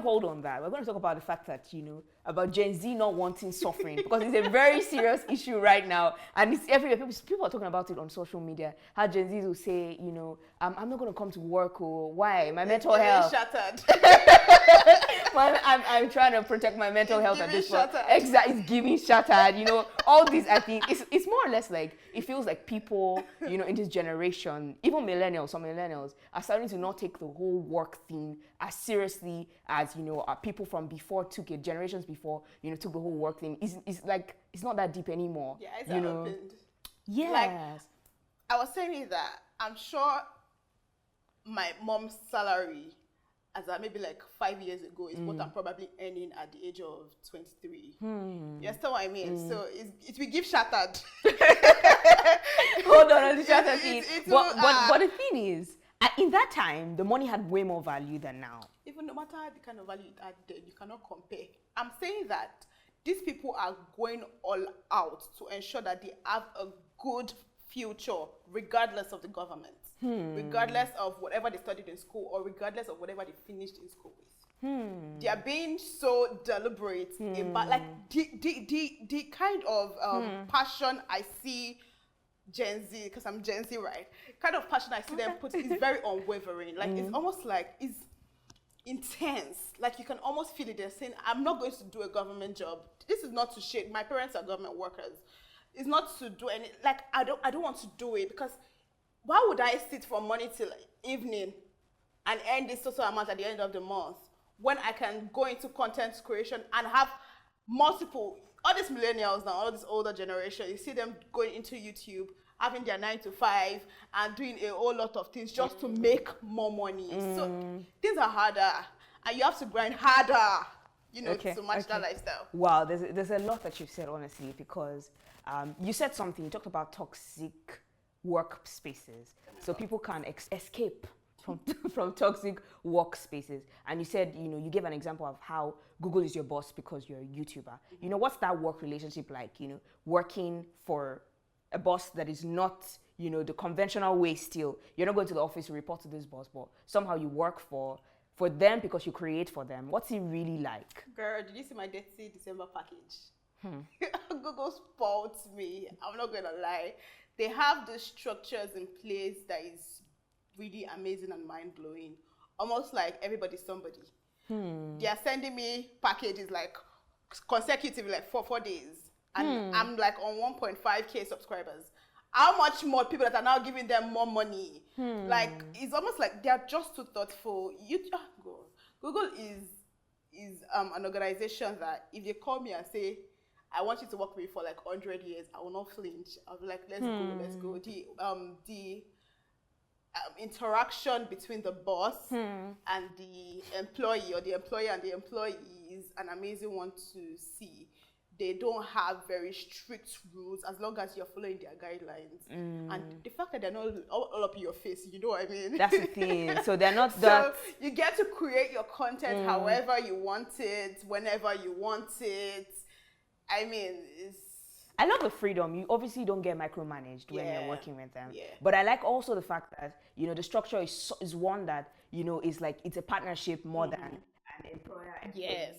hold on that. We're going to talk about the fact that, about Gen Z not wanting suffering, because it's a very serious issue right now. And it's everywhere. People are talking about it on social media. How Gen Z will say, I'm not going to come to work. Or why? My mental health. Shattered. I'm trying to protect my mental health at this point. Exactly. It's giving shattered. All these, I think, it's more or less like, it feels like people, in this generation, even some millennials, are starting to not take the whole work thing as seriously as, people from before took it, generations before, took the whole work thing. It's like, it's not that deep anymore. Yeah, it's opened. Yes. Like, I was saying that I'm sure my mom's salary as maybe like 5 years ago is what I'm probably earning at the age of 23. You understand what I mean? So it will give shattered. Hold on the shattered thing. But the thing is, in that time, the money had way more value than now. Even no matter the kind of value it had then, you cannot compare. I'm saying that these people are going all out to ensure that they have a good future, regardless of the government. Regardless of whatever they studied in school or regardless of whatever they finished in school with. They are being so deliberate about like the kind of passion I see Gen Z, because I'm Gen Z, right? Kind of passion I see them put is very unwavering. Like it's almost like it's intense. Like you can almost feel it. They're saying, I'm not going to do a government job. This is not to shake. My parents are government workers. It's not to do any, like I don't want to do it, because why would I sit from morning till evening and earn this total amount at the end of the month when I can go into content creation and have multiple, all these millennials now, all this older generation, you see them going into YouTube, having their 9 to 5 and doing a whole lot of things just to make more money. So things are harder and you have to grind harder, to match that lifestyle. Wow, there's a lot that you've said, honestly, because you said something, you talked about toxic workspaces, so people can escape from toxic workspaces. And you said, you gave an example of how Google is your boss because you're a YouTuber. What's that work relationship like? Working for a boss that is not, the conventional way still. You're not going to the office to report to this boss, but somehow you work for them because you create for them. What's it really like? Girl, did you see my Dirty December package? Google spoiled me. I'm not going to lie. They have the structures in place that is really amazing and mind-blowing. Almost like everybody's somebody. They are sending me packages like consecutively, like 4 days. And I'm like on 1.5K subscribers. How much more people that are now giving them more money? Like, it's almost like they're just too thoughtful. Google is an organization that if they call me and say, I want you to work with me for like 100 years, I will not flinch. I'll be like, let's go. The interaction between the boss and the employee, or the employer and the employee, is an amazing one to see. They don't have very strict rules as long as you're following their guidelines. And the fact that they're not all up in your face, you know what I mean? That's the thing. So they're not So you get to create your content however you want it, whenever you want it. I mean, I love the freedom. You obviously don't get micromanaged when you're working with them. Yeah. But I like also the fact that, the structure is one that, is like, it's a partnership more than an employer. Yes.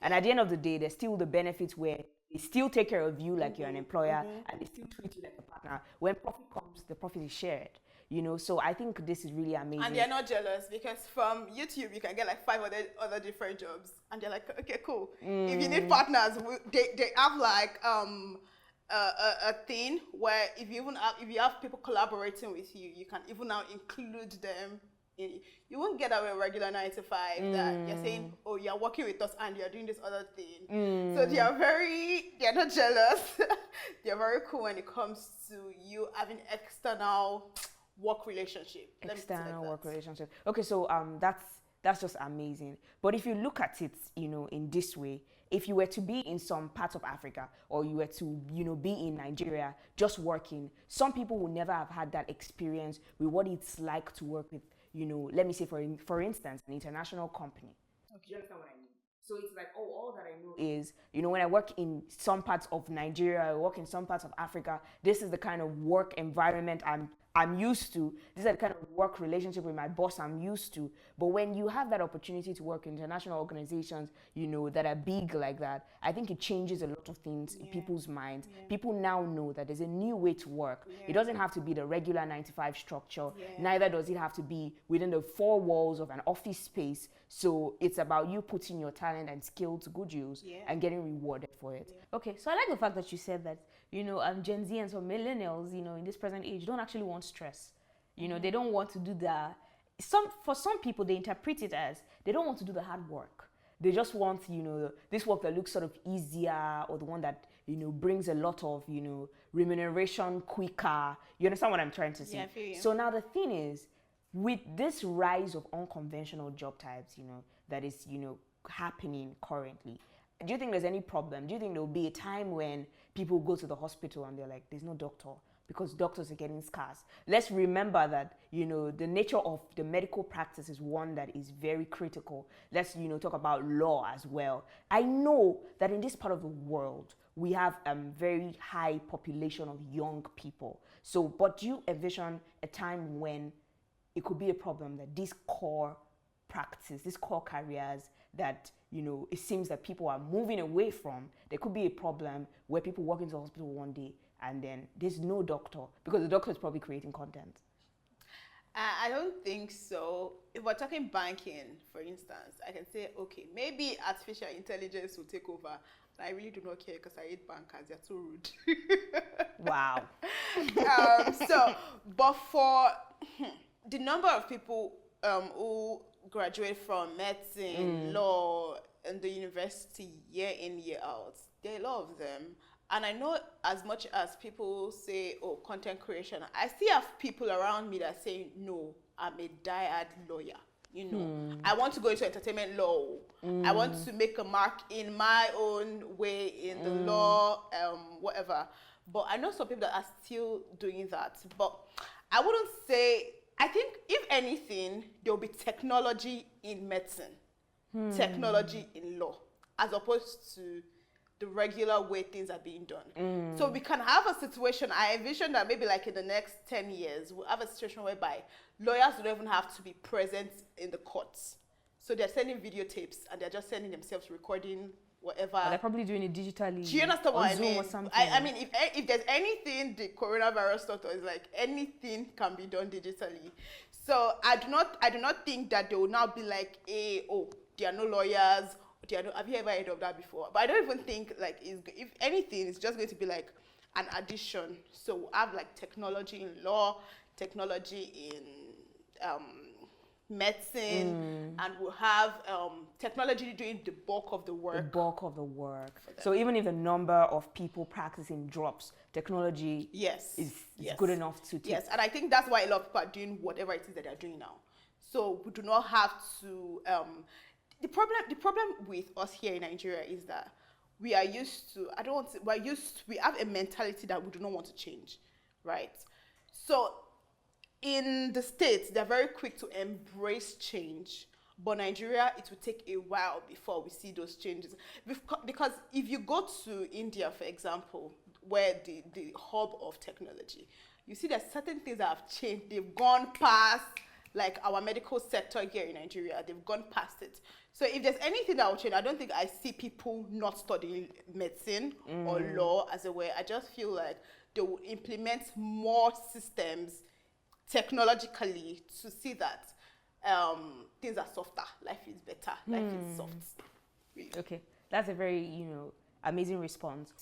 And at the end of the day, there's still the benefits where they still take care of you like you're an employer, and they still treat you like a partner. When profit comes, the profit is shared. So I think this is really amazing. And they're not jealous, because from YouTube you can get like 5 other different jobs, and they're like, okay, cool. If you need partners, they have like a thing where if you have people collaborating with you, you can even now include them. You won't get away with regular 9 to 5 that you're saying, oh, you're working with us and you're doing this other thing. So they're not jealous. They're very cool when it comes to you having external work relationship. Work relationship. Okay, so that's just amazing. But if you look at it, in this way, if you were to be in some parts of Africa, or you were to, be in Nigeria just working, some people will never have had that experience with what it's like to work with, let me say for instance, an international company. Okay. Do you understand what I mean? So it's like, all that I know is, when I work in some parts of Nigeria, I work in some parts of Africa, this is the kind of work environment I'm used to. These are the kind of work relationship with my boss I'm used to. But when you have that opportunity to work in international organizations, that are big like that, I think it changes a lot of things in people's minds. People now know that there's a new way to work. It doesn't have to be the regular 9 to 5 structure. Neither does it have to be within the 4 walls of an office space. So it's about you putting your talent and skill to good use and getting rewarded for it. Okay, so I like the fact that you said that, Gen Z and some millennials, in this present age, don't actually want stress. They don't want to do for some people, they interpret it as they don't want to do the hard work. They just want, this work that looks sort of easier, or the one that, brings a lot of, remuneration quicker. You understand what I'm trying to say? Yeah, I feel you. So now the thing is, with this rise of unconventional job types, that is, happening currently, do you think there's any problem? Do you think there will be a time when people go to the hospital and they're like, there's no doctor because doctors are getting scarce? Let's remember that, the nature of the medical practice is one that is very critical. Let's, talk about law as well. I know that in this part of the world, we have a very high population of young people. So, but do you envision a time when it could be a problem that these core practice, these core careers that, it seems that people are moving away from, there could be a problem where people walk into the hospital one day and then there's no doctor because the doctor is probably creating content? I don't think so. If we're talking banking, for instance, I can say, okay, maybe artificial intelligence will take over. I really do not care because I hate bankers. They're too rude. Wow. But for the number of people who graduate from medicine, law, and the university year in, year out, there are a lot of them. And I know as much as people say, oh, content creation, I still have people around me that say, no, I'm a diehard lawyer. I want to go into entertainment law. I want to make a mark in my own way in the law, whatever. But I know some people that are still doing that. But I wouldn't say, I think if anything, there will be technology in medicine, technology in law, as opposed to the regular way things are being done. So we can have a situation, I envision that maybe like in the next 10 years, we'll have a situation whereby lawyers don't even have to be present in the courts. So they're sending videotapes and they're just sending themselves recording whatever. But they're probably doing it digitally. Do you understand what I Zoom mean? or something. I mean, if there's anything the coronavirus taught us, like anything can be done digitally. So I do not think that they will now be like, hey, oh, there are no lawyers. Have you ever heard of that before? But I don't even think like if anything, it's just going to be like an addition. So we'll have like technology in law, technology in medicine, and we'll have technology doing the bulk of the work. The bulk of the work. So even if the number of people practicing drops, technology is good enough to take. Yes, and I think that's why a lot of people are doing whatever it is that they're doing now. So we do not have to. The problem with us here in Nigeria is that we are used to. We have a mentality that we do not want to change, right? So in the States, they're very quick to embrace change. But Nigeria, it will take a while before we see those changes. Because if you go to India, for example, where the hub of technology, you see there's certain things that have changed. They've gone past, like our medical sector here in Nigeria, they've gone past it. So if there's anything that will change, I don't think I see people not studying medicine or law as a way. I just feel like they will implement more systems technologically to see that things are softer, life is better, life is soft. Really. Okay, that's a very, amazing response,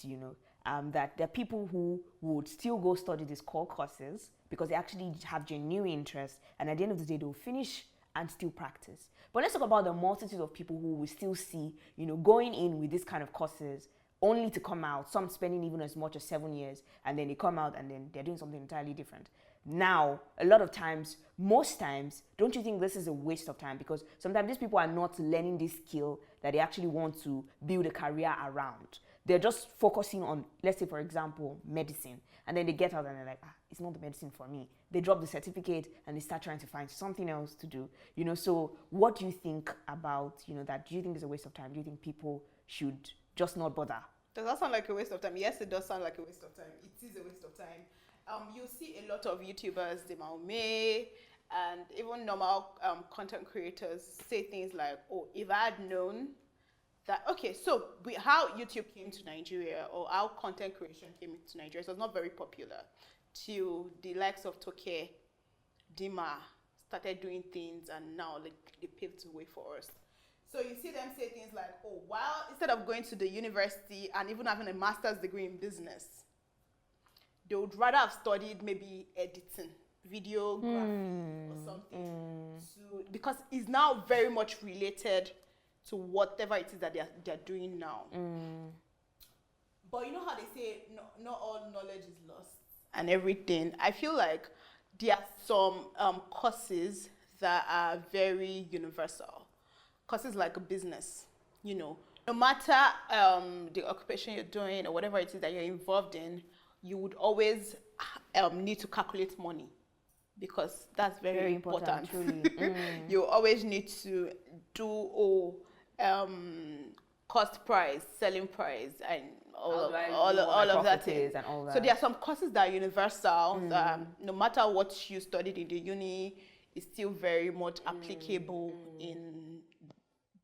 that there are people who would still go study these core courses because they actually have genuine interest, and at the end of the day, they'll finish and still practice. But let's talk about the multitude of people who will still see, going in with this kind of courses only to come out, some spending even as much as 7 years, and then they come out and then they're doing something entirely different. Now, a lot of times, most times, don't you think this is a waste of time? Because sometimes these people are not learning this skill that they actually want to build a career around. They're just focusing on, let's say, for example, medicine. And then they get out and they're like, it's not the medicine for me. They drop the certificate and they start trying to find something else to do. So what do you think about, that? Do you think it's a waste of time? Do you think people should just not bother? Does that sound like a waste of time? Yes, it does sound like a waste of time. It is a waste of time. You see a lot of YouTubers, the Maume, and even normal content creators say things like, oh, if I had known that, okay, so how YouTube came to Nigeria, or how content creation came to Nigeria, so it was not very popular till the likes of Toke, Dima started doing things, and now like they paved the way for us. So you see them say things like, oh, well, instead of going to the university and even having a master's degree in business, they would rather have studied maybe editing, videography or something, because it's now very much related to whatever it is that they're doing now. But you know how they say, no, not all knowledge is lost and everything. I feel like there are some courses that are very universal. Courses like a business, you know. No matter the occupation you're doing or whatever it is that you're involved in, you would always need to calculate money, because that's very important. You always need to do cost price, selling price, and all of that. And all that. So there are some courses that are universal. No matter what you studied in the uni, it's still very much applicable in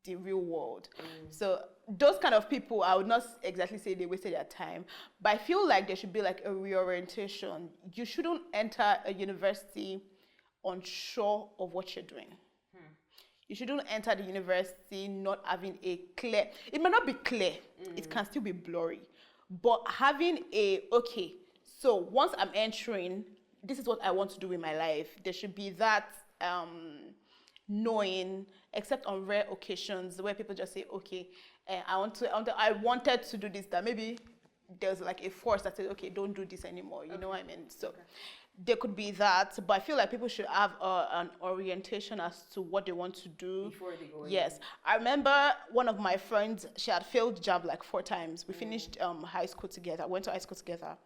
the real world. So those kind of people, I would not exactly say they wasted their time, but I feel like there should be like a reorientation. You shouldn't enter a university unsure of what you're doing. You shouldn't enter the university not having a clear, it may not be clear, it can still be blurry, but having okay, so once I'm entering, this is what I want to do in my life. There should be that knowing, except on rare occasions where people just say, okay, I wanted to do this, that maybe there's like a force that says, okay, don't do this anymore. You know what I mean? So there could be that, but I feel like people should have an orientation as to what they want to do before they go in. Yes, I remember one of my friends, she had failed JAMB like 4 times. We finished high school together, went to high school together.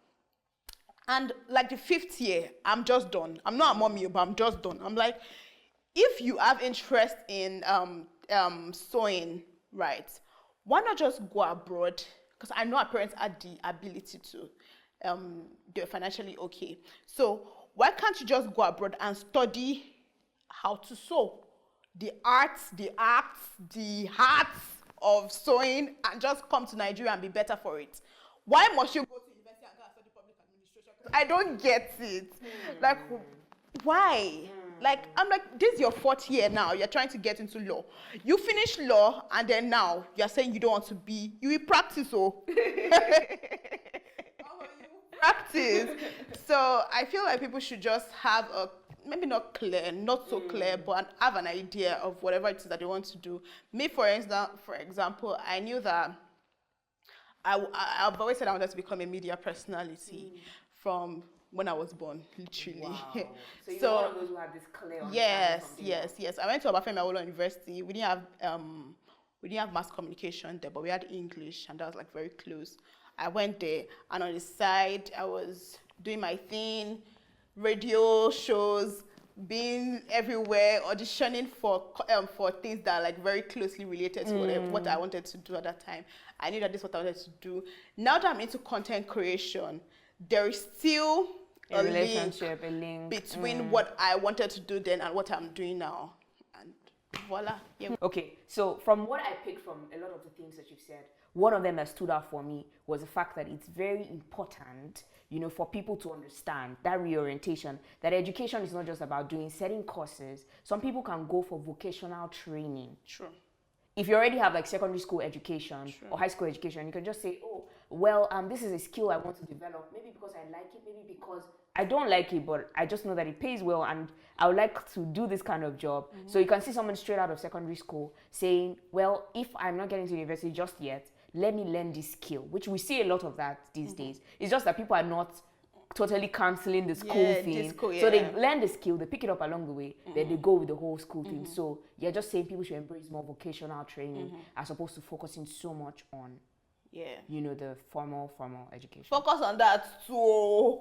And like the 5th year, I'm just done. I'm not a mommy, but I'm just done. I'm like, if you have interest in sewing, right, why not just go abroad? Because I know our parents had the ability to. They're financially okay. So why can't you just go abroad and study how to sew? The arts, the of sewing, and just come to Nigeria and be better for it. Why must you go to university and go and study public administration? I don't get it. Like, why? Like, I'm like, this is your 4th year now. You're trying to get into law. You finish law, and then now you're saying you don't want to be. You will practice, oh. Practice. So I feel like people should just have a, maybe not so clear, but have an idea of whatever it is that they want to do. Me, for example, I knew that I've always said I wanted to become a media personality from when I was born, literally. Wow. So you're one of those who had this clear Yes. I went to Obafemi Awolowo University. We didn't have mass communication there, but we had English, and that was like very close. I went there, and on the side, I was doing my thing, radio shows, being everywhere, auditioning for things that are like very closely related to what I wanted to do at that time. I knew that this is what I wanted to do. Now that I'm into content creation, there is still a relationship, a link between what I wanted to do then and what I'm doing now. And voila. Yeah. Okay, so from what I picked from a lot of the things that you've said, one of them that stood out for me was the fact that it's very important, you know, for people to understand that reorientation, that education is not just about doing certain courses. Some people can go for vocational training. True. If you already have like secondary school education or high school education, you can just say, oh, well, this is a skill I want to develop. Maybe because I like it, maybe because I don't like it, but I just know that it pays well and I would like to do this kind of job. So you can see someone straight out of secondary school saying, well, if I'm not getting to university just yet, let me learn this skill, which we see a lot of that these days. It's just that people are not totally canceling the school thing. So they learn the skill, they pick it up along the way, then they go with the whole school thing. So you're just saying people should embrace more vocational training as opposed to focusing so much on, you know, the formal education. Focus on that too.